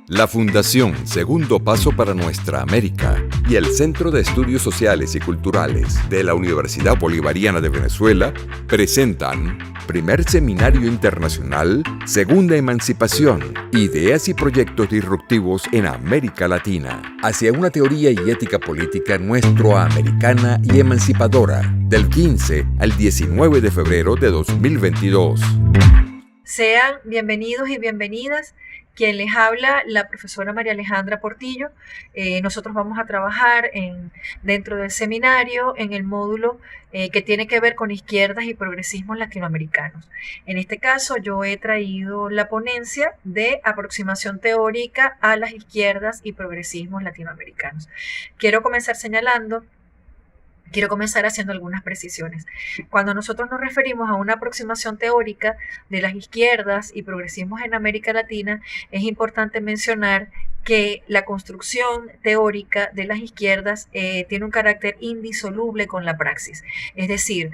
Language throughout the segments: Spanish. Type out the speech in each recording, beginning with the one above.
La Fundación Segundo Paso para Nuestra América y el Centro de Estudios Sociales y Culturales de la Universidad Bolivariana de Venezuela presentan Primer Seminario Internacional Segunda Emancipación, Ideas y Proyectos Disruptivos en América Latina, hacia una teoría y ética política nuestroamericana y emancipadora, del 15 al 19 de febrero de 2022. Sean bienvenidos y bienvenidas. Quien les habla, la profesora María Alejandra Portillo. Nosotros vamos a trabajar dentro del seminario en el módulo que tiene que ver con izquierdas y progresismos latinoamericanos. En este caso, yo he traído la ponencia de aproximación teórica a las izquierdas y progresismos latinoamericanos. Quiero comenzar haciendo algunas precisiones. Cuando nosotros nos referimos a una aproximación teórica de las izquierdas y progresismos en América Latina, es importante mencionar que la construcción teórica de las izquierdas tiene un carácter indisoluble con la praxis. Es decir,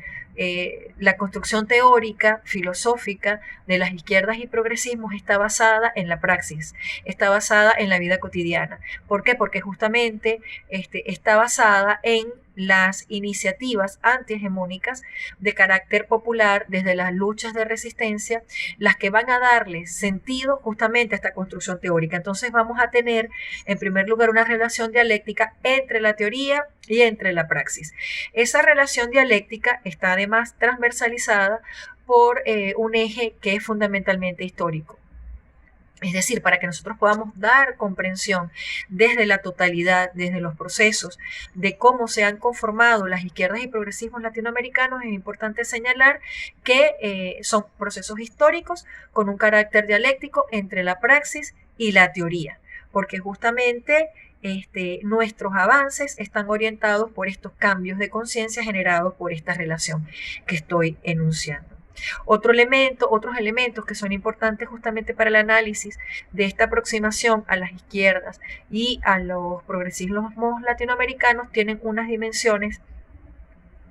la construcción teórica, filosófica de las izquierdas y progresismos está basada en la praxis, está basada en la vida cotidiana. ¿Por qué? Porque justamente está basada en las iniciativas antihegemónicas de carácter popular desde las luchas de resistencia, las que van a darle sentido justamente a esta construcción teórica. Entonces vamos a tener, en primer lugar, una relación dialéctica entre la teoría y entre la praxis. Esa relación dialéctica está además transversalizada por un eje que es fundamentalmente histórico. Es decir, para que nosotros podamos dar comprensión desde la totalidad, desde los procesos de cómo se han conformado las izquierdas y progresismos latinoamericanos, es importante señalar que son procesos históricos con un carácter dialéctico entre la praxis y la teoría, porque justamente nuestros avances están orientados por estos cambios de conciencia generados por esta relación que estoy enunciando. Otros elementos que son importantes justamente para el análisis de esta aproximación a las izquierdas y a los progresismos latinoamericanos tienen unas dimensiones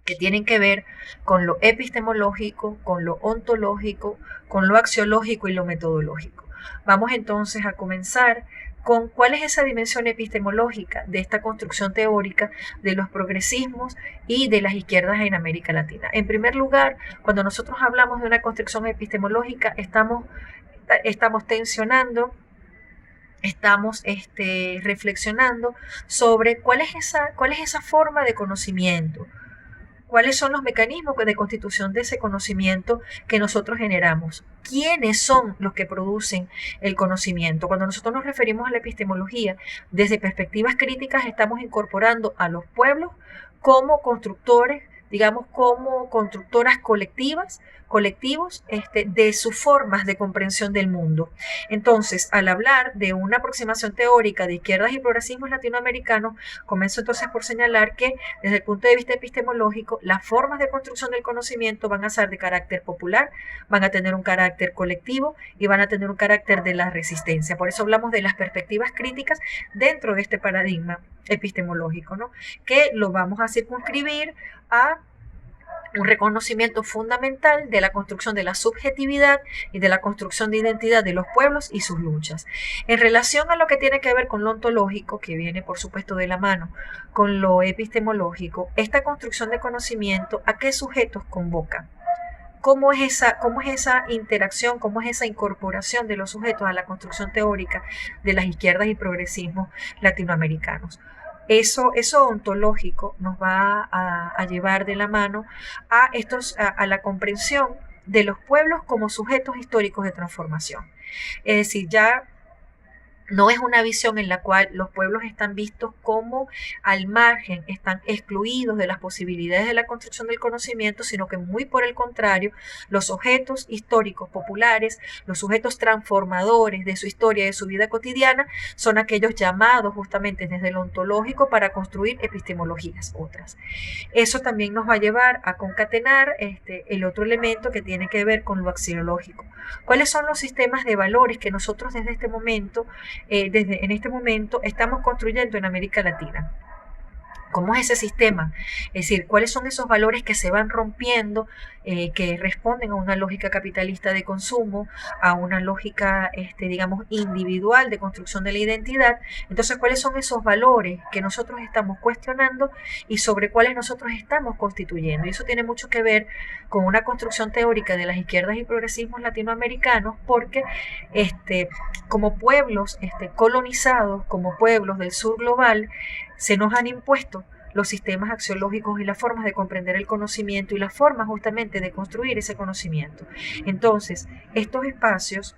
que tienen que ver con lo epistemológico, con lo ontológico, con lo axiológico y lo metodológico. Vamos entonces a comenzar con cuál es esa dimensión epistemológica de esta construcción teórica de los progresismos y de las izquierdas en América Latina. En primer lugar, cuando nosotros hablamos de una construcción epistemológica, estamos tensionando, estamos reflexionando sobre cuál es esa forma de conocimiento. ¿Cuáles son los mecanismos de constitución de ese conocimiento que nosotros generamos? ¿Quiénes son los que producen el conocimiento? Cuando nosotros nos referimos a la epistemología, desde perspectivas críticas estamos incorporando a los pueblos como constructores, digamos, como constructoras colectivos, de sus formas de comprensión del mundo. Entonces, al hablar de una aproximación teórica de izquierdas y progresismos latinoamericanos, comienzo entonces por señalar que desde el punto de vista epistemológico, las formas de construcción del conocimiento van a ser de carácter popular, van a tener un carácter colectivo y van a tener un carácter de la resistencia. Por eso hablamos de las perspectivas críticas dentro de este paradigma epistemológico, ¿no? Que lo vamos a circunscribir a un reconocimiento fundamental de la construcción de la subjetividad y de la construcción de identidad de los pueblos y sus luchas. En relación a lo que tiene que ver con lo ontológico, que viene por supuesto de la mano con lo epistemológico, esta construcción de conocimiento, ¿a qué sujetos convoca? ¿Cómo es esa interacción, cómo es esa incorporación de los sujetos a la construcción teórica de las izquierdas y progresismos latinoamericanos? Eso ontológico nos va a llevar de la mano a la comprensión de los pueblos como sujetos históricos de transformación. Es decir, ya no es una visión en la cual los pueblos están vistos como al margen, están excluidos de las posibilidades de la construcción del conocimiento, sino que muy por el contrario, los sujetos históricos populares, los sujetos transformadores de su historia y de su vida cotidiana, son aquellos llamados justamente desde lo ontológico para construir epistemologías otras. Eso también nos va a llevar a concatenar el otro elemento que tiene que ver con lo axiológico. ¿Cuáles son los sistemas de valores que nosotros desde en este momento estamos construyendo en América Latina? ¿Cómo es ese sistema? Es decir, ¿cuáles son esos valores que se van rompiendo, que responden a una lógica capitalista de consumo, a una lógica, digamos, individual de construcción de la identidad? Entonces, ¿cuáles son esos valores que nosotros estamos cuestionando y sobre cuáles nosotros estamos constituyendo? Y eso tiene mucho que ver con una construcción teórica de las izquierdas y progresismos latinoamericanos, porque como pueblos colonizados, como pueblos del sur global, se nos han impuesto los sistemas axiológicos y las formas de comprender el conocimiento y las formas justamente de construir ese conocimiento. Entonces, estos espacios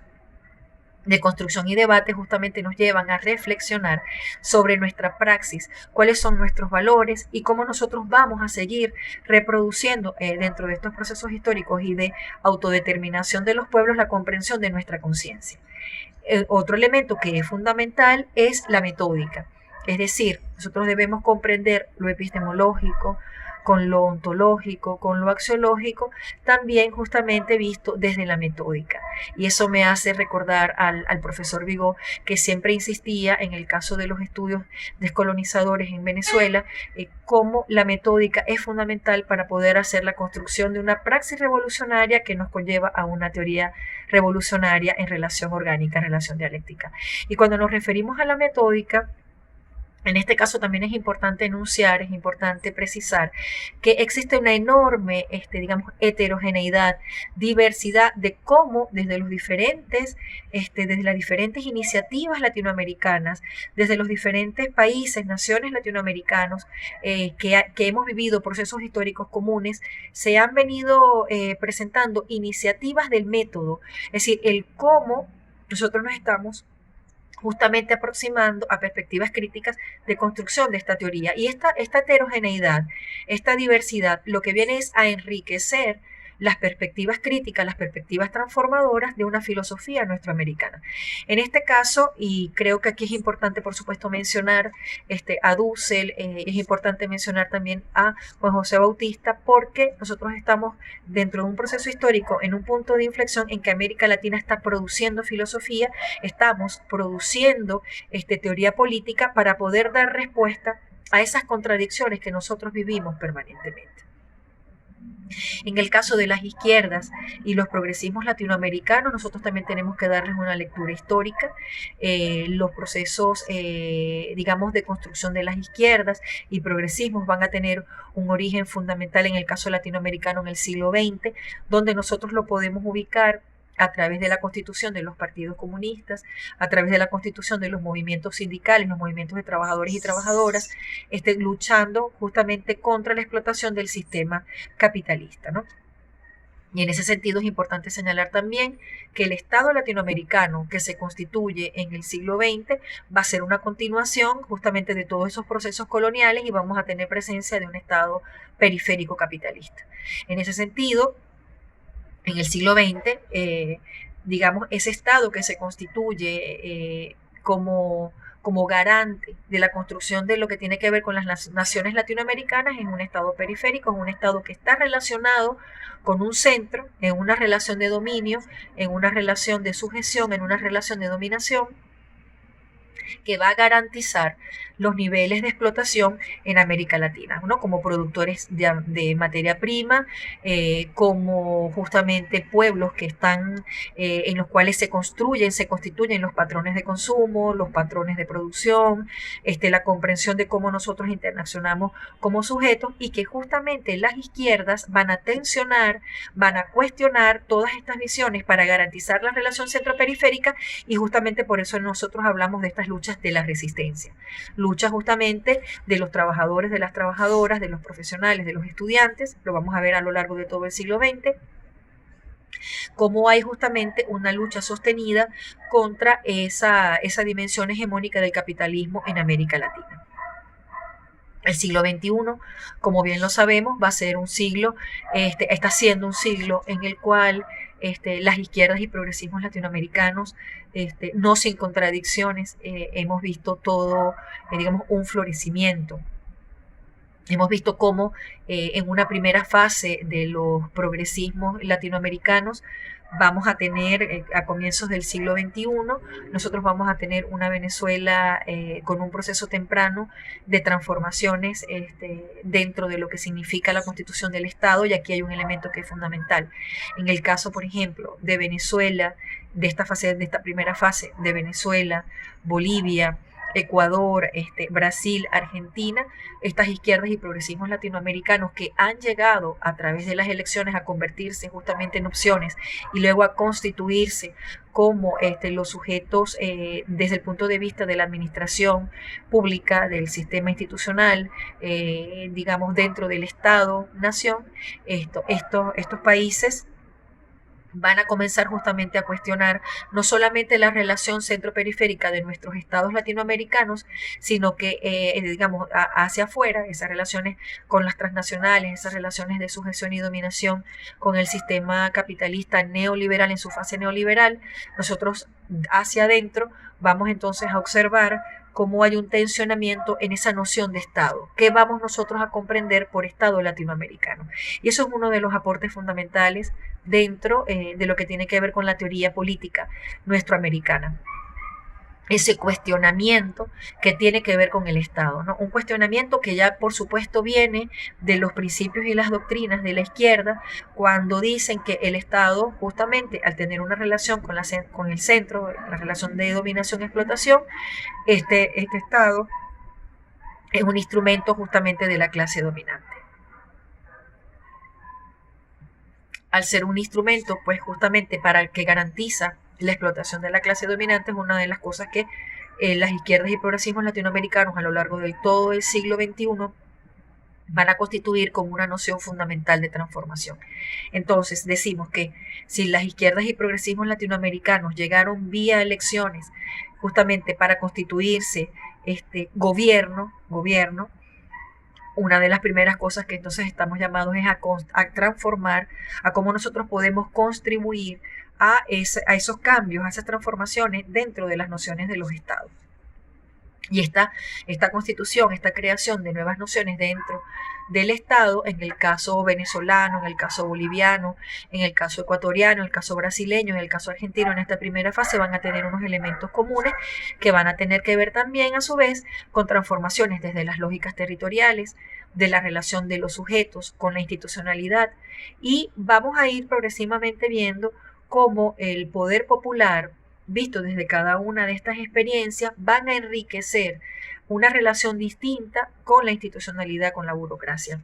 de construcción y debate justamente nos llevan a reflexionar sobre nuestra praxis, cuáles son nuestros valores y cómo nosotros vamos a seguir reproduciendo dentro de estos procesos históricos y de autodeterminación de los pueblos la comprensión de nuestra conciencia. Otro elemento que es fundamental es la metódica. Es decir, nosotros debemos comprender lo epistemológico con lo ontológico, con lo axiológico, también justamente visto desde la metódica. Y eso me hace recordar al profesor Vigo, que siempre insistía en el caso de los estudios descolonizadores en Venezuela, cómo la metódica es fundamental para poder hacer la construcción de una praxis revolucionaria que nos conlleva a una teoría revolucionaria en relación orgánica, en relación dialéctica. Y cuando nos referimos a la metódica, en este caso también es importante enunciar, es importante precisar que existe una enorme, digamos, heterogeneidad, diversidad de cómo desde los diferentes, desde las diferentes iniciativas latinoamericanas, desde los diferentes países, naciones latinoamericanos que hemos vivido procesos históricos comunes, se han venido presentando iniciativas del método, es decir, el cómo nosotros nos estamos justamente aproximando a perspectivas críticas de construcción de esta teoría. Y esta heterogeneidad, esta diversidad, lo que viene es a enriquecer las perspectivas críticas, las perspectivas transformadoras de una filosofía nuestroamericana. En este caso, y creo que aquí es importante, por supuesto, mencionar a Dussel, es importante mencionar también a Juan José Bautista, porque nosotros estamos dentro de un proceso histórico, en un punto de inflexión en que América Latina está produciendo filosofía, estamos produciendo teoría política para poder dar respuesta a esas contradicciones que nosotros vivimos permanentemente. En el caso de las izquierdas y los progresismos latinoamericanos, nosotros también tenemos que darles una lectura histórica. Los procesos, digamos, de construcción de las izquierdas y progresismos van a tener un origen fundamental en el caso latinoamericano en el siglo XX, donde nosotros lo podemos ubicar a través de la constitución de los partidos comunistas, a través de la constitución de los movimientos sindicales, los movimientos de trabajadores y trabajadoras, luchando justamente contra la explotación del sistema capitalista, ¿no? Y en ese sentido es importante señalar también que el Estado latinoamericano que se constituye en el siglo XX va a ser una continuación justamente de todos esos procesos coloniales y vamos a tener presencia de un Estado periférico capitalista. En ese sentido, en el siglo XX, digamos, ese Estado que se constituye como garante de la construcción de lo que tiene que ver con las naciones latinoamericanas es un Estado periférico, es un Estado que está relacionado con un centro, en una relación de dominio, en una relación de sujeción, en una relación de dominación, que va a garantizar los niveles de explotación en América Latina, ¿no? Como productores de materia prima, como justamente pueblos que están, en los cuales se constituyen los patrones de consumo, los patrones de producción, la comprensión de cómo nosotros interaccionamos como sujetos y que justamente las izquierdas van a tensionar, van a cuestionar todas estas visiones para garantizar la relación centroperiférica y justamente por eso nosotros hablamos de estas luchas de la resistencia. Lucha justamente de los trabajadores, de las trabajadoras, de los profesionales, de los estudiantes, lo vamos a ver a lo largo de todo el siglo XX, cómo hay justamente una lucha sostenida contra esa dimensión hegemónica del capitalismo en América Latina. El siglo XXI, como bien lo sabemos, va a ser un siglo, está siendo un siglo en el cual las izquierdas y progresismos latinoamericanos, no sin contradicciones, hemos visto todo, digamos, un florecimiento Hemos visto cómo en una primera fase de los progresismos latinoamericanos vamos a tener a comienzos del siglo XXI, nosotros vamos a tener una Venezuela con un proceso temprano de transformaciones dentro de lo que significa la constitución del Estado, y aquí hay un elemento que es fundamental. En el caso, por ejemplo, de Venezuela, de esta primera fase de Venezuela, Bolivia, Ecuador, Brasil, Argentina, estas izquierdas y progresismos latinoamericanos que han llegado a través de las elecciones a convertirse justamente en opciones y luego a constituirse como los sujetos desde el punto de vista de la administración pública, del sistema institucional, digamos dentro del Estado-nación, estos países van a comenzar justamente a cuestionar no solamente la relación centro-periférica de nuestros estados latinoamericanos, sino que, digamos, hacia afuera, esas relaciones con las transnacionales, esas relaciones de sujeción y dominación con el sistema capitalista neoliberal en su fase neoliberal. Nosotros hacia adentro vamos entonces a observar cómo hay un tensionamiento en esa noción de Estado. ¿Qué vamos nosotros a comprender por Estado latinoamericano? Y eso es uno de los aportes fundamentales dentro de lo que tiene que ver con la teoría política nuestroamericana. Ese cuestionamiento que tiene que ver con el Estado, ¿no? Un cuestionamiento que ya por supuesto viene de los principios y las doctrinas de la izquierda, cuando dicen que el Estado, justamente al tener una relación con el centro, la relación de dominación y explotación, este Estado es un instrumento justamente de la clase dominante. Al ser un instrumento, pues justamente para el que garantiza la explotación de la clase dominante, es una de las cosas que las izquierdas y progresismos latinoamericanos a lo largo de todo el siglo XXI van a constituir como una noción fundamental de transformación. Entonces decimos que si las izquierdas y progresismos latinoamericanos llegaron vía elecciones justamente para constituirse gobierno, una de las primeras cosas que entonces estamos llamados es a transformar, a cómo nosotros podemos contribuir a esos cambios, a esas transformaciones dentro de las nociones de los estados. Y esta constitución, esta creación de nuevas nociones dentro del Estado, en el caso venezolano, en el caso boliviano, en el caso ecuatoriano, en el caso brasileño, en el caso argentino, en esta primera fase van a tener unos elementos comunes que van a tener que ver también a su vez con transformaciones desde las lógicas territoriales, de la relación de los sujetos con la institucionalidad, y vamos a ir progresivamente viendo cómo el poder popular, visto desde cada una de estas experiencias, van a enriquecer una relación distinta con la institucionalidad, con la burocracia,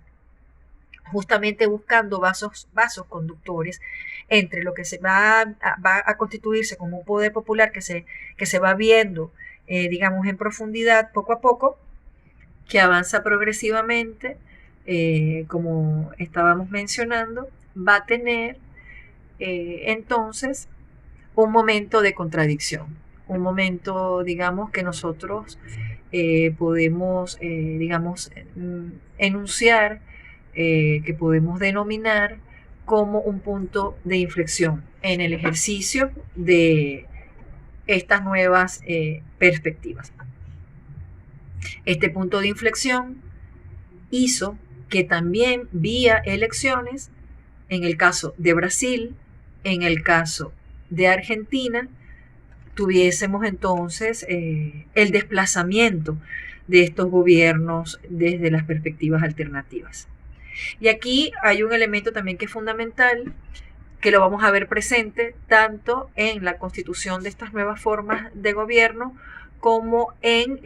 justamente buscando vasos conductores entre lo que se va a constituirse como un poder popular que se va viendo, digamos, en profundidad poco a poco, que avanza progresivamente, como estábamos mencionando, va a tener entonces un momento de contradicción, un momento, digamos, que nosotros podemos, digamos, enunciar, que podemos denominar como un punto de inflexión en el ejercicio de estas nuevas perspectivas. Este punto de inflexión hizo que también vía elecciones, en el caso de Brasil, en el caso de Argentina, tuviésemos entonces el desplazamiento de estos gobiernos desde las perspectivas alternativas. Y aquí hay un elemento también que es fundamental, que lo vamos a ver presente tanto en la constitución de estas nuevas formas de gobierno como en,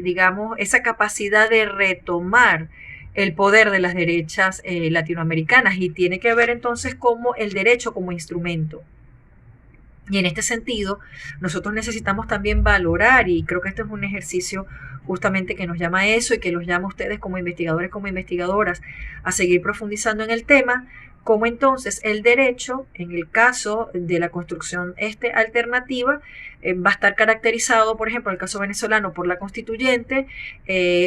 digamos, esa capacidad de retomar el poder de las derechas latinoamericanas, y tiene que ver entonces como el derecho como instrumento. Y en este sentido, nosotros necesitamos también valorar, y creo que este es un ejercicio justamente que nos llama a eso y que los llama a ustedes como investigadores, como investigadoras, a seguir profundizando en el tema, cómo entonces el derecho, en el caso de la construcción alternativa, va a estar caracterizado, por ejemplo, en el caso venezolano, por la constituyente,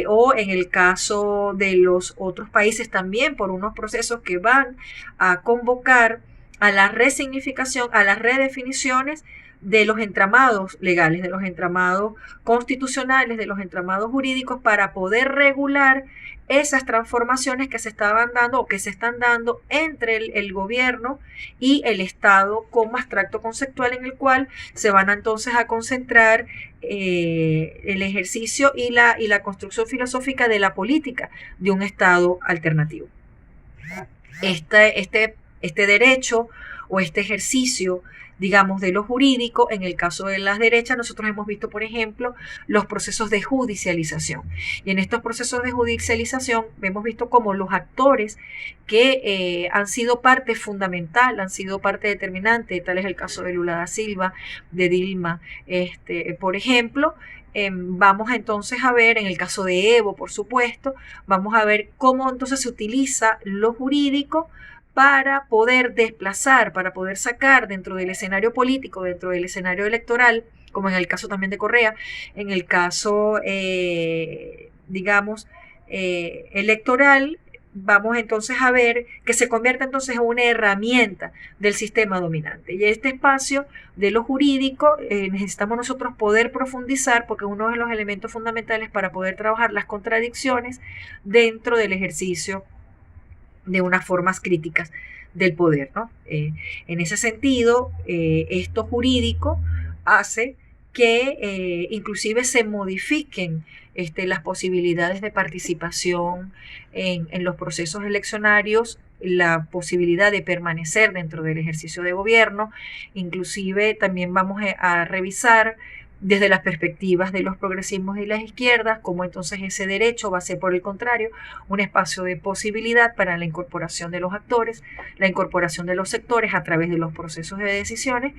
o en el caso de los otros países también por unos procesos que van a convocar a la resignificación, a las redefiniciones de los entramados legales, de los entramados constitucionales, de los entramados jurídicos para poder regular esas transformaciones que se estaban dando o que se están dando entre el gobierno y el Estado como abstracto conceptual en el cual se van entonces a concentrar el ejercicio y la construcción filosófica de la política de un Estado alternativo. Este derecho o este ejercicio, digamos, de lo jurídico, en el caso de las derechas, nosotros hemos visto, por ejemplo, los procesos de judicialización. Y en estos procesos de judicialización hemos visto cómo los actores que han sido parte fundamental, han sido parte determinante, tal es el caso de Lula da Silva, de Dilma, por ejemplo. Vamos entonces a ver, en el caso de Evo, por supuesto, vamos a ver cómo entonces se utiliza lo jurídico para poder desplazar, para poder sacar dentro del escenario político, dentro del escenario electoral, como en el caso también de Correa, en el caso, digamos, electoral, vamos entonces a ver que se convierte entonces en una herramienta del sistema dominante. Y este espacio de lo jurídico necesitamos nosotros poder profundizar porque es uno de los elementos fundamentales para poder trabajar las contradicciones dentro del ejercicio de unas formas críticas del poder, ¿no? En ese sentido, esto jurídico hace que inclusive se modifiquen las posibilidades de participación en los procesos eleccionarios, la posibilidad de permanecer dentro del ejercicio de gobierno. Inclusive también vamos a revisar desde las perspectivas de los progresismos y las izquierdas, cómo entonces ese derecho va a ser, por el contrario, un espacio de posibilidad para la incorporación de los actores, la incorporación de los sectores a través de los procesos de decisiones,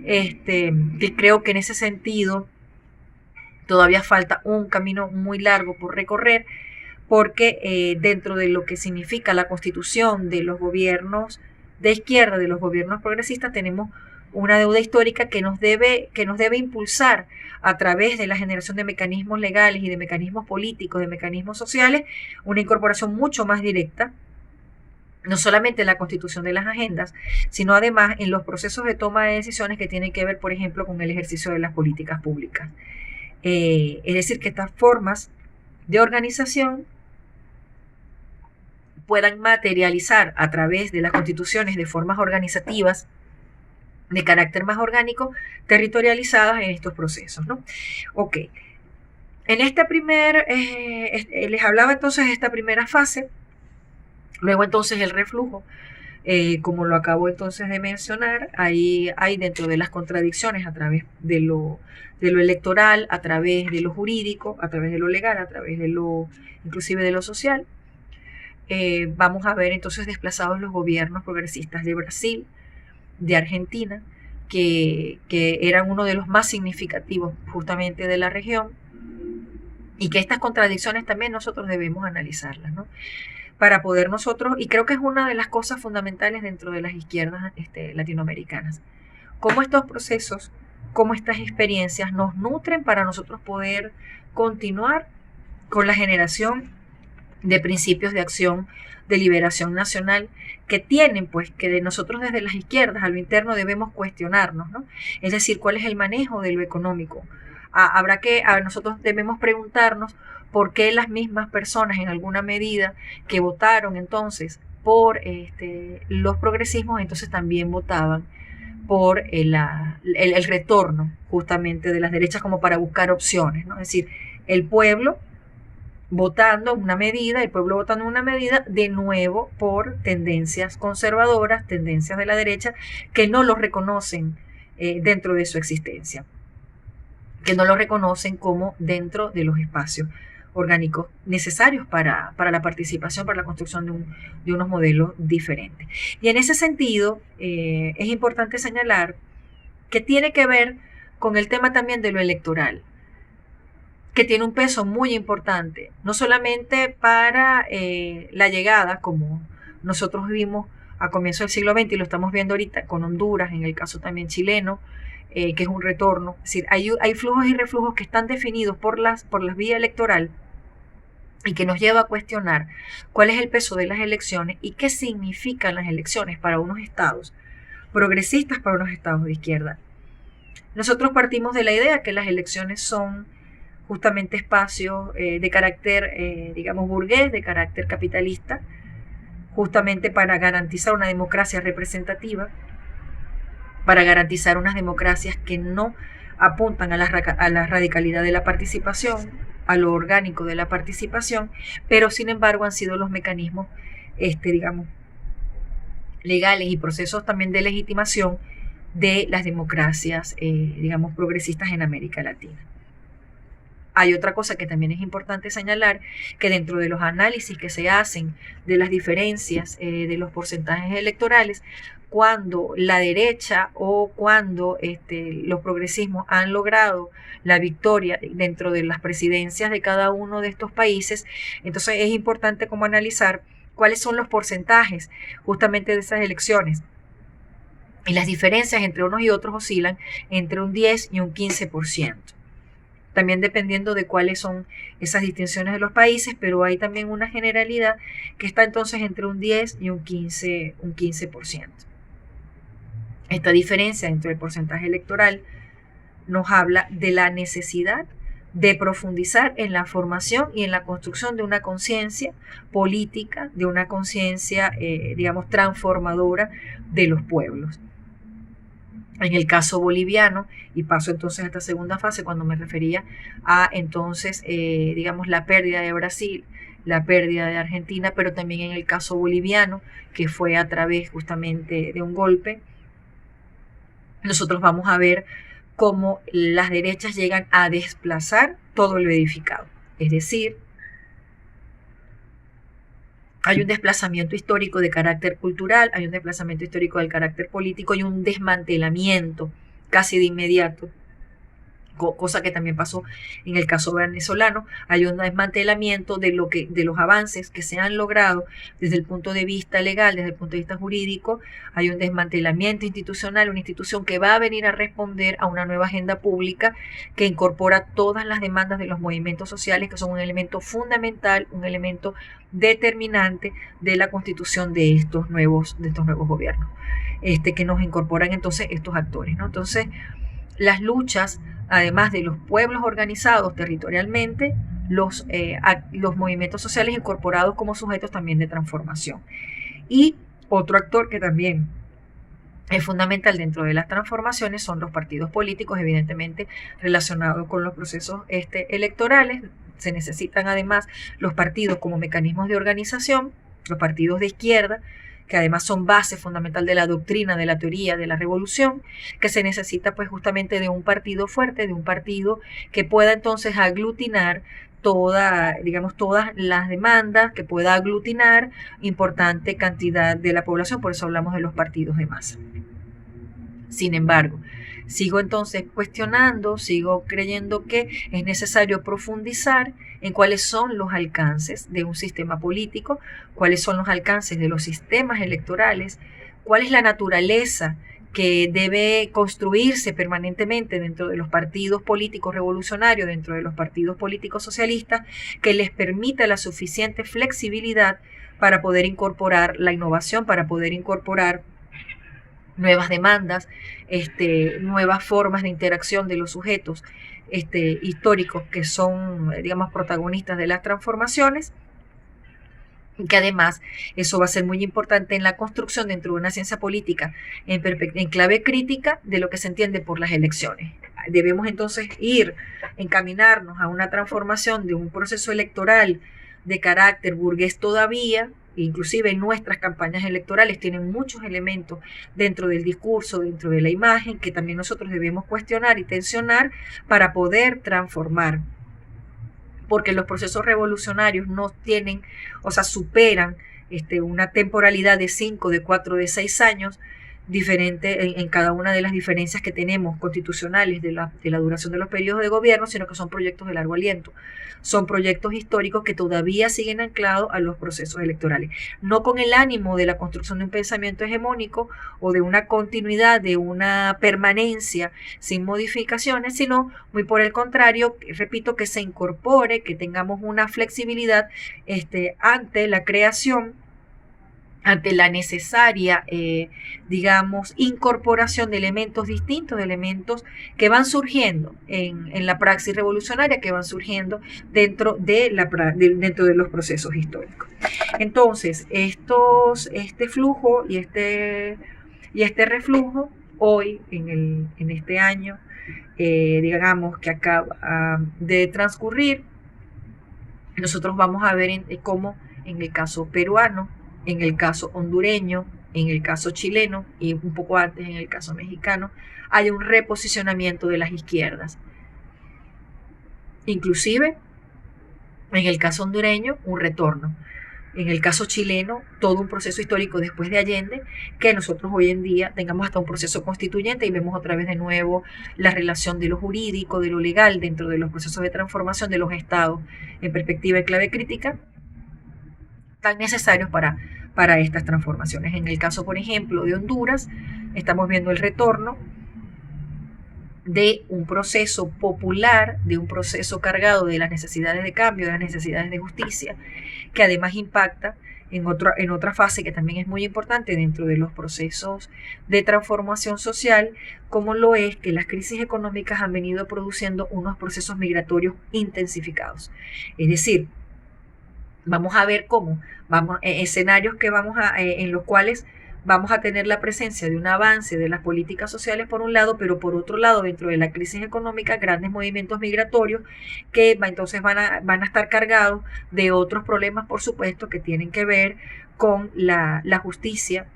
que creo que en ese sentido todavía falta un camino muy largo por recorrer, porque dentro de lo que significa la constitución de los gobiernos de izquierda, de los gobiernos progresistas, tenemos una deuda histórica que nos debe impulsar a través de la generación de mecanismos legales y de mecanismos políticos, de mecanismos sociales, una incorporación mucho más directa, no solamente en la constitución de las agendas, sino además en los procesos de toma de decisiones que tienen que ver, por ejemplo, con el ejercicio de las políticas públicas. Es decir, que estas formas de organización puedan materializar a través de las constituciones de formas organizativas de carácter más orgánico, territorializadas en estos procesos, ¿no? Ok. En les hablaba entonces de esta primera fase, luego entonces el reflujo, como lo acabo entonces de mencionar, ahí hay dentro de las contradicciones a través de lo electoral, a través de lo jurídico, a través de lo legal, a través de inclusive de lo social. Vamos a ver entonces desplazados los gobiernos progresistas de Brasil, de Argentina, que eran uno de los más significativos justamente de la región, y que estas contradicciones también nosotros debemos analizarlas, ¿no? Para poder nosotros, y creo que es una de las cosas fundamentales dentro de las izquierdas latinoamericanas, cómo estos procesos, cómo estas experiencias nos nutren para nosotros poder continuar con la generación de principios de acción de liberación nacional que tienen, pues, que de nosotros desde las izquierdas a lo interno debemos cuestionarnos, ¿no? Es decir, ¿cuál es el manejo de lo económico? Nosotros debemos preguntarnos por qué las mismas personas en alguna medida que votaron entonces por los progresismos, entonces también votaban por el retorno justamente de las derechas como para buscar opciones, ¿no? Es decir, el pueblo votando una medida de nuevo por tendencias conservadoras, tendencias de la derecha, que no lo reconocen dentro de su existencia, que no lo reconocen como dentro de los espacios orgánicos necesarios para la participación, para la construcción de unos modelos diferentes. Y en ese sentido, es importante señalar que tiene que ver con el tema también de lo electoral, que tiene un peso muy importante, no solamente para la llegada, como nosotros vimos a comienzos del siglo XX y lo estamos viendo ahorita con Honduras, en el caso también chileno, que es un retorno. Es decir, hay flujos y reflujos que están definidos por las vías electoral y que nos lleva a cuestionar cuál es el peso de las elecciones y qué significan las elecciones para unos estados progresistas, para unos estados de izquierda. Nosotros partimos de la idea que las elecciones son justamente espacios de carácter, digamos, burgués, de carácter capitalista, justamente para garantizar una democracia representativa, para garantizar unas democracias que no apuntan a la radicalidad de la participación, a lo orgánico de la participación, pero sin embargo han sido los mecanismos, digamos, legales y procesos también de legitimación de las democracias, digamos, progresistas en América Latina. Hay otra cosa que también es importante señalar, que dentro de los análisis que se hacen de las diferencias de los porcentajes electorales, cuando la derecha o cuando los progresismos han logrado la victoria dentro de las presidencias de cada uno de estos países, entonces es importante como analizar cuáles son los porcentajes justamente de esas elecciones. Y las diferencias entre unos y otros oscilan entre un 10 y un 15%. También dependiendo de cuáles son esas distinciones de los países, pero hay también una generalidad que está entonces entre un 10 y un 15%. Esta diferencia entre el porcentaje electoral nos habla de la necesidad de profundizar en la formación y en la construcción de una conciencia política, de una conciencia, digamos, transformadora de los pueblos. En el caso boliviano, y paso entonces a esta segunda fase cuando me refería a entonces, digamos, la pérdida de Brasil, la pérdida de Argentina, pero también en el caso boliviano, que fue a través justamente de un golpe, nosotros vamos a ver cómo las derechas llegan a desplazar todo lo edificado. Es decir, hay un desplazamiento histórico de carácter cultural, hay un desplazamiento histórico del carácter político y un desmantelamiento casi de inmediato, cosa que también pasó en el caso venezolano. Hay un desmantelamiento de los avances que se han logrado desde el punto de vista legal, desde el punto de vista jurídico. Hay un desmantelamiento institucional, una institución que va a venir a responder a una nueva agenda pública que incorpora todas las demandas de los movimientos sociales, que son un elemento fundamental, un elemento determinante de la constitución de estos nuevos gobiernos, que nos incorporan entonces estos actores, ¿no? Entonces, las luchas, además de los pueblos organizados territorialmente, los movimientos sociales incorporados como sujetos también de transformación. Y otro actor que también es fundamental dentro de las transformaciones son los partidos políticos, evidentemente relacionados con los procesos electorales. Se necesitan además los partidos como mecanismos de organización, los partidos de izquierda, que además son base fundamental de la doctrina, de la teoría, de la revolución, que se necesita pues justamente de un partido fuerte, de un partido que pueda entonces aglutinar todas las demandas, que pueda aglutinar importante cantidad de la población, por eso hablamos de los partidos de masa. Sin embargo, sigo entonces cuestionando, sigo creyendo que es necesario profundizar en cuáles son los alcances de un sistema político, cuáles son los alcances de los sistemas electorales, cuál es la naturaleza que debe construirse permanentemente dentro de los partidos políticos revolucionarios, dentro de los partidos políticos socialistas, que les permita la suficiente flexibilidad para poder incorporar la innovación, para poder incorporar nuevas demandas, nuevas formas de interacción de los sujetos históricos que son, digamos, protagonistas de las transformaciones, y que además eso va a ser muy importante en la construcción dentro de una ciencia política en clave crítica de lo que se entiende por las elecciones. Debemos entonces encaminarnos a una transformación de un proceso electoral de carácter burgués todavía. Inclusive nuestras campañas electorales tienen muchos elementos dentro del discurso, dentro de la imagen, que también nosotros debemos cuestionar y tensionar para poder transformar. Porque los procesos revolucionarios no tienen, superan una temporalidad de 5, de 4, de 6 años, diferente en cada una de las diferencias que tenemos constitucionales de la duración de los periodos de gobierno, sino que son proyectos de largo aliento. Son proyectos históricos que todavía siguen anclados a los procesos electorales. No con el ánimo de la construcción de un pensamiento hegemónico o de una continuidad, de una permanencia sin modificaciones, sino muy por el contrario, repito, que se incorpore, que tengamos una flexibilidad ante la creación ante la necesaria, digamos, incorporación de elementos distintos, de elementos que van surgiendo en la praxis revolucionaria, que van surgiendo dentro de los procesos históricos. Entonces, este flujo y este reflujo, hoy, en este año, digamos, que acaba de transcurrir, nosotros vamos a ver cómo en el caso peruano, en el caso hondureño, en el caso chileno y un poco antes en el caso mexicano, hay un reposicionamiento de las izquierdas. Inclusive, en el caso hondureño, un retorno. En el caso chileno, todo un proceso histórico después de Allende, que nosotros hoy en día tengamos hasta un proceso constituyente y vemos otra vez de nuevo la relación de lo jurídico, de lo legal, dentro de los procesos de transformación de los estados en perspectiva y clave crítica, tan necesarios para estas transformaciones. En el caso, por ejemplo, de Honduras, estamos viendo el retorno de un proceso popular, de un proceso cargado de las necesidades de cambio, de las necesidades de justicia, que además impacta en otra fase que también es muy importante dentro de los procesos de transformación social, como lo es que las crisis económicas han venido produciendo unos procesos migratorios intensificados. Es decir, vamos a ver cómo, escenarios en los cuales vamos a tener la presencia de un avance de las políticas sociales por un lado, pero por otro lado, dentro de la crisis económica, grandes movimientos migratorios que entonces van a estar cargados de otros problemas, por supuesto, que tienen que ver con la justicia,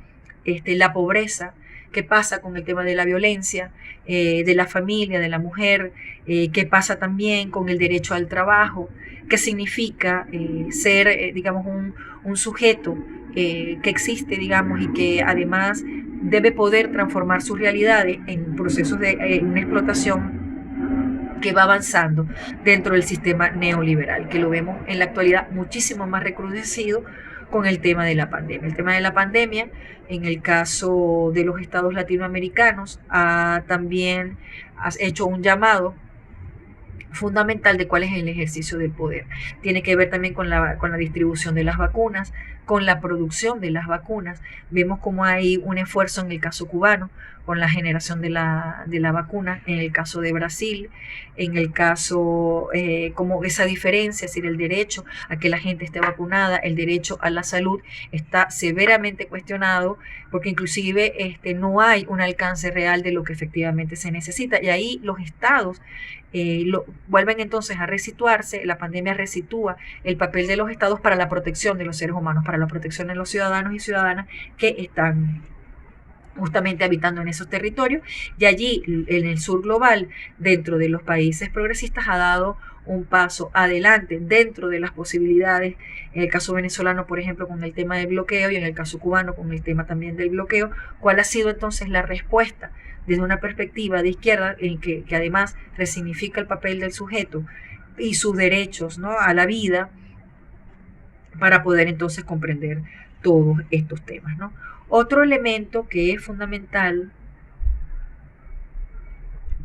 la pobreza, qué pasa con el tema de la violencia, de la familia, de la mujer, qué pasa también con el derecho al trabajo, qué significa ser, digamos, un sujeto que existe, digamos, y que además debe poder transformar sus realidades en procesos de una explotación que va avanzando dentro del sistema neoliberal, que lo vemos en la actualidad muchísimo más recrudecido con el tema de la pandemia. El tema de la pandemia, en el caso de los estados latinoamericanos, también ha hecho un llamado fundamental de cuál es el ejercicio del poder. Tiene que ver también con la distribución de las vacunas, con la producción de las vacunas. Vemos cómo hay un esfuerzo en el caso cubano con la generación de la vacuna, en el caso de Brasil, en el caso, como esa diferencia, es decir, el derecho a que la gente esté vacunada, el derecho a la salud está severamente cuestionado, porque inclusive no hay un alcance real de lo que efectivamente se necesita, y ahí los estados vuelven entonces a resituarse. La pandemia resitúa el papel de los estados para la protección de los seres humanos, para la protección de los ciudadanos y ciudadanas que están justamente habitando en esos territorios, y allí en el sur global, dentro de los países progresistas, ha dado un paso adelante dentro de las posibilidades, en el caso venezolano, por ejemplo, con el tema del bloqueo, y en el caso cubano con el tema también del bloqueo. ¿Cuál ha sido entonces la respuesta desde una perspectiva de izquierda, en que además resignifica el papel del sujeto y sus derechos, ¿no?, a la vida, para poder entonces comprender todos estos temas, ¿no? Otro elemento que es fundamental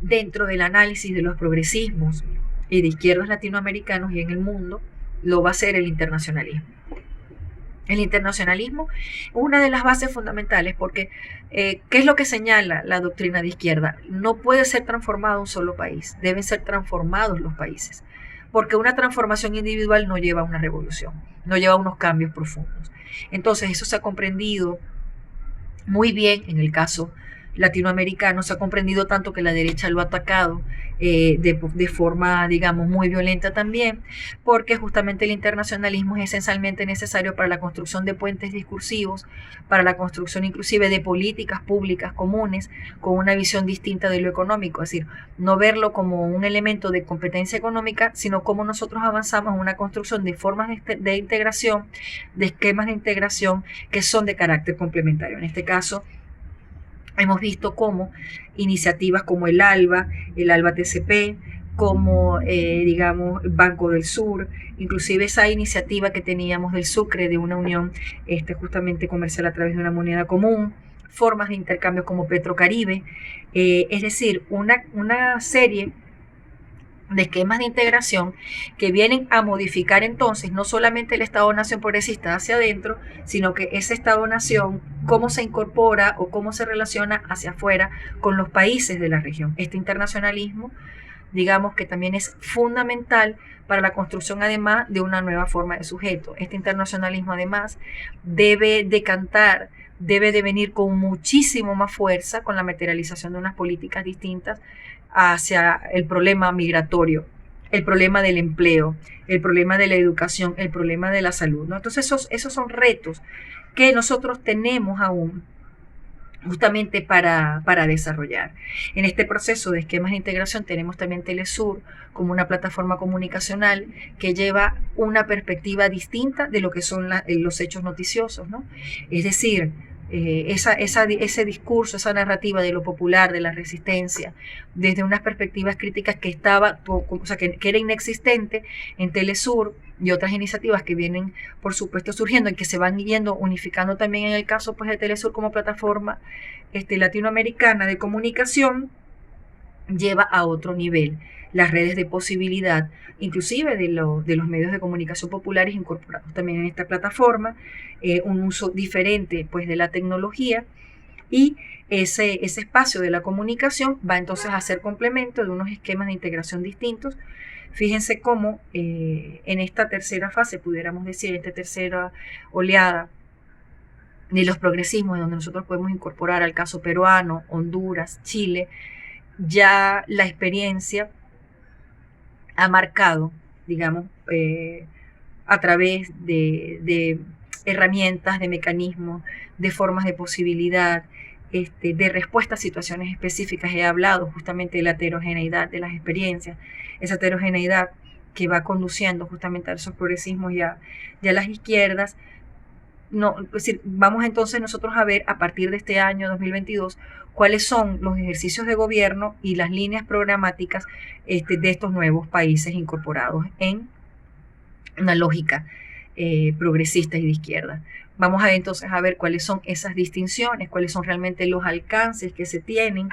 dentro del análisis de los progresismos y de izquierdos latinoamericanos y en el mundo, lo va a ser el internacionalismo. El internacionalismo es una de las bases fundamentales, porque ¿qué es lo que señala la doctrina de izquierda? No puede ser transformado un solo país, deben ser transformados los países, porque una transformación individual no lleva a una revolución, no lleva a unos cambios profundos. Entonces eso se ha comprendido muy bien en el caso latinoamericano, se ha comprendido tanto que la derecha lo ha atacado de forma, digamos, muy violenta también, porque justamente el internacionalismo es esencialmente necesario para la construcción de puentes discursivos, para la construcción inclusive de políticas públicas comunes con una visión distinta de lo económico, es decir, no verlo como un elemento de competencia económica, sino cómo nosotros avanzamos en una construcción de formas de integración, de esquemas de integración que son de carácter complementario. En este caso, hemos visto cómo iniciativas como el ALBA TCP, como digamos Banco del Sur, inclusive esa iniciativa que teníamos del Sucre, de una unión justamente comercial a través de una moneda común, formas de intercambio como Petrocaribe, es decir, una serie de esquemas de integración que vienen a modificar entonces no solamente el Estado-Nación progresista hacia adentro, sino que ese Estado-Nación, cómo se incorpora o cómo se relaciona hacia afuera con los países de la región. Este internacionalismo, digamos que también es fundamental para la construcción además de una nueva forma de sujeto. Este internacionalismo además debe decantar, debe de venir con muchísimo más fuerza con la materialización de unas políticas distintas hacia el problema migratorio, el problema del empleo, el problema de la educación, el problema de la salud, ¿no? Entonces esos son retos que nosotros tenemos aún justamente para desarrollar. En este proceso de esquemas de integración tenemos también Telesur como una plataforma comunicacional que lleva una perspectiva distinta de lo que son los hechos noticiosos, ¿no? Es decir, ese discurso, esa narrativa de lo popular, de la resistencia, desde unas perspectivas críticas que que era inexistente en Telesur y otras iniciativas que vienen, por supuesto, surgiendo y que se van yendo unificando también en el caso pues, de Telesur como plataforma latinoamericana de comunicación, lleva a otro nivel las redes de posibilidad, inclusive de los medios de comunicación populares incorporados también en esta plataforma, un uso diferente pues, de la tecnología, y ese espacio de la comunicación va entonces a ser complemento de unos esquemas de integración distintos. Fíjense cómo en esta tercera fase, pudiéramos decir, esta tercera oleada de los progresismos, donde nosotros podemos incorporar al caso peruano, Honduras, Chile, ya la experiencia ha marcado, digamos, a través de herramientas, de mecanismos, de formas de posibilidad, de respuesta a situaciones específicas. He hablado justamente de la heterogeneidad de las experiencias, esa heterogeneidad que va conduciendo justamente a esos progresismos y a las izquierdas. No, es decir, vamos entonces nosotros a ver a partir de este año 2022 cuáles son los ejercicios de gobierno y las líneas programáticas de estos nuevos países incorporados en una lógica progresista y de izquierda. Vamos a entonces a ver cuáles son esas distinciones, cuáles son realmente los alcances que se tienen.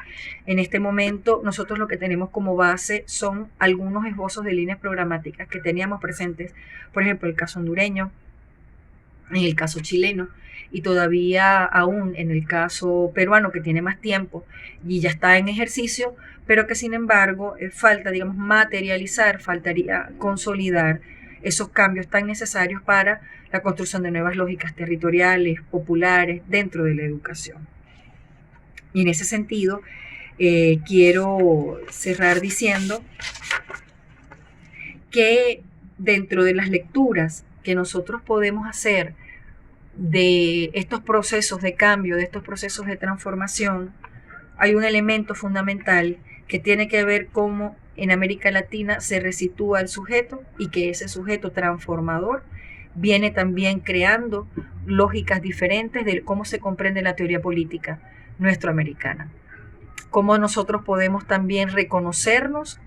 En este momento nosotros lo que tenemos como base son algunos esbozos de líneas programáticas que teníamos presentes, por ejemplo, el caso hondureño, en el caso chileno, y todavía aún en el caso peruano, que tiene más tiempo y ya está en ejercicio, pero que sin embargo falta, digamos, materializar, faltaría consolidar esos cambios tan necesarios para la construcción de nuevas lógicas territoriales, populares, dentro de la educación. Y en ese sentido, quiero cerrar diciendo que dentro de las lecturas que nosotros podemos hacer de estos procesos de cambio, de estos procesos de transformación, hay un elemento fundamental que tiene que ver cómo en América Latina se resitúa el sujeto y que ese sujeto transformador viene también creando lógicas diferentes de cómo se comprende la teoría política nuestroamericana. Cómo nosotros podemos también reconocernos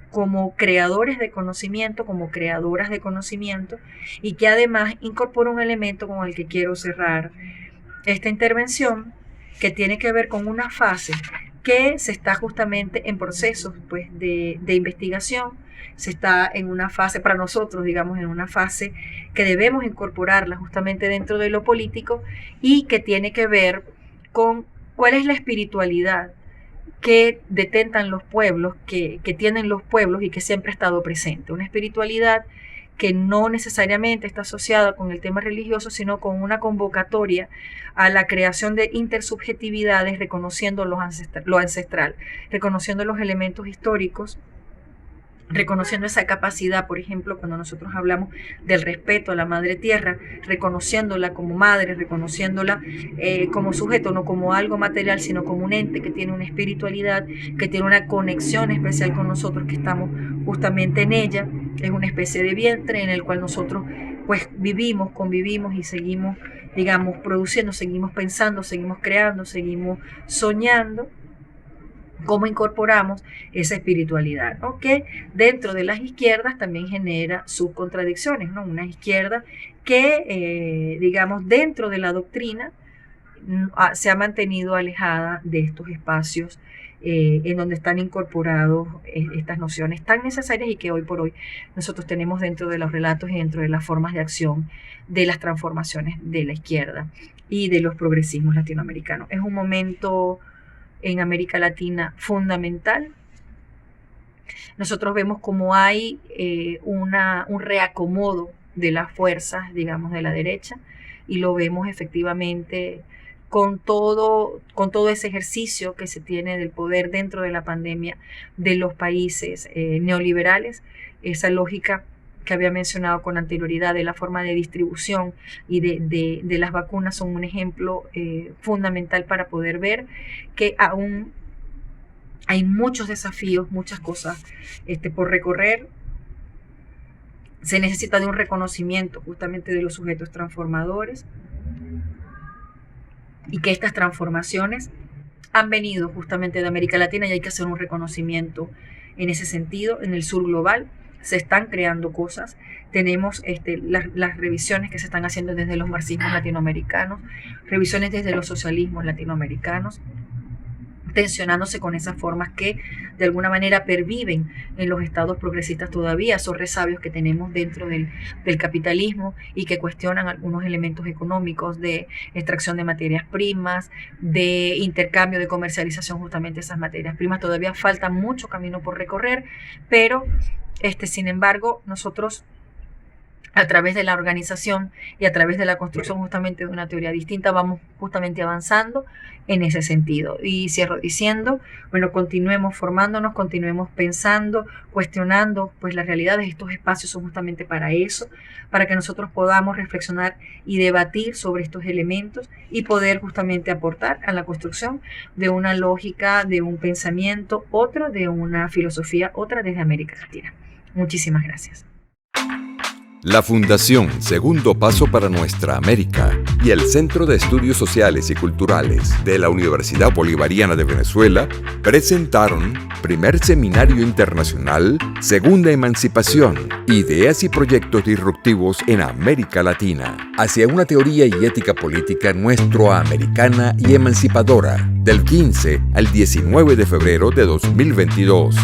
como creadores de conocimiento, como creadoras de conocimiento, y que además incorpora un elemento con el que quiero cerrar esta intervención, que tiene que ver con una fase que se está justamente en procesos pues, de investigación. Se está en una fase, para nosotros, digamos, en una fase que debemos incorporarla justamente dentro de lo político, y que tiene que ver con cuál es la espiritualidad que detentan los pueblos, que tienen los pueblos y que siempre ha estado presente. Una espiritualidad que no necesariamente está asociada con el tema religioso, sino con una convocatoria a la creación de intersubjetividades, reconociendo lo ancestral, reconociendo los elementos históricos, reconociendo esa capacidad, por ejemplo, cuando nosotros hablamos del respeto a la madre tierra, reconociéndola como madre, reconociéndola como sujeto, no como algo material, sino como un ente que tiene una espiritualidad, que tiene una conexión especial con nosotros, que estamos justamente en ella. Es una especie de vientre en el cual nosotros pues vivimos, convivimos y seguimos, digamos, produciendo, seguimos pensando, seguimos creando, seguimos soñando. Cómo incorporamos esa espiritualidad, ¿no? Que dentro de las izquierdas también genera sus contradicciones, ¿no? Una izquierda que, digamos, dentro de la doctrina se ha mantenido alejada de estos espacios en donde están incorporados estas nociones tan necesarias y que hoy por hoy nosotros tenemos dentro de los relatos y dentro de las formas de acción de las transformaciones de la izquierda y de los progresismos latinoamericanos. Es un momento en América Latina fundamental. Nosotros vemos como hay un reacomodo de las fuerzas, digamos, de la derecha, y lo vemos efectivamente con todo ese ejercicio que se tiene del poder dentro de la pandemia de los países neoliberales, esa lógica que había mencionado con anterioridad de la forma de distribución y de las vacunas son un ejemplo fundamental para poder ver que aún hay muchos desafíos, muchas cosas por recorrer. Se necesita de un reconocimiento justamente de los sujetos transformadores y que estas transformaciones han venido justamente de América Latina y hay que hacer un reconocimiento en ese sentido. En el sur global se están creando cosas. Tenemos las revisiones que se están haciendo desde los marxismos latinoamericanos, revisiones desde los socialismos latinoamericanos, tensionándose con esas formas que de alguna manera perviven en los estados progresistas todavía, esos resabios que tenemos dentro del capitalismo y que cuestionan algunos elementos económicos de extracción de materias primas, de intercambio, de comercialización justamente de esas materias primas. Todavía falta mucho camino por recorrer, pero sin embargo nosotros a través de la organización y a través de la construcción justamente de una teoría distinta vamos justamente avanzando en ese sentido. Y cierro diciendo, bueno, continuemos formándonos, continuemos pensando, cuestionando pues las realidades. Estos espacios son justamente para eso, para que nosotros podamos reflexionar y debatir sobre estos elementos y poder justamente aportar a la construcción de una lógica, de un pensamiento, otro de una filosofía, otra desde América Latina. Muchísimas gracias. La Fundación Segundo Paso para Nuestra América y el Centro de Estudios Sociales y Culturales de la Universidad Bolivariana de Venezuela presentaron Primer Seminario Internacional Segunda Emancipación, Ideas y Proyectos Disruptivos en América Latina, hacia una teoría y ética política nuestroamericana y emancipadora, del 15 al 19 de febrero de 2022.